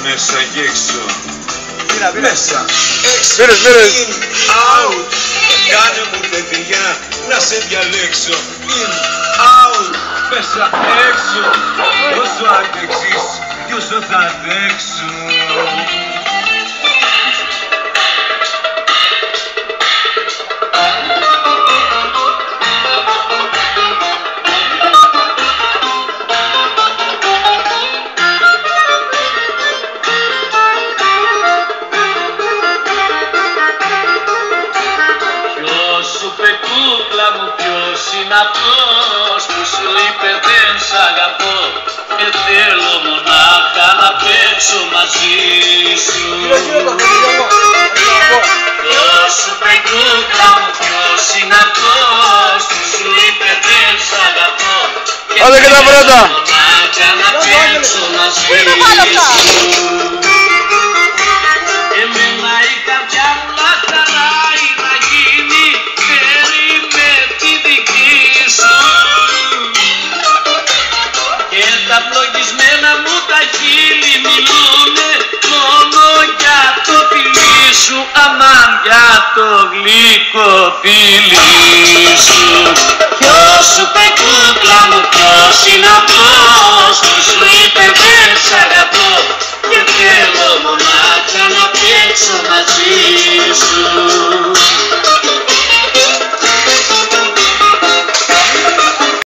μέσα και έξω. Μέσα, έξω, in, out. Κάνε μου παιδιά να σε διαλέξω. In, out, μέσα, έξω. Όσο αντέξεις κι όσο θα αντέξω. Είναι αυτός που σου είπε δεν σ' αγαπώ και θέλω μονάχα να παίξω μαζί σου. Ποιος σου είπε κούκλα μου, ποιος είναι αυτός που σου είπε δεν σ' αγαπώ και θέλω μονάχα να παίξω μαζί σου. Εμένα η καρδιά μου λαχταράει να γίνει φέρει με τη δική σου και τα πλογισμένα μου τα χείλη μιλούνε μόνο για το φιλί σου, αμάν για το γλυκό φιλί σου. Ποιος σου είπε κούκλα μου, ποιος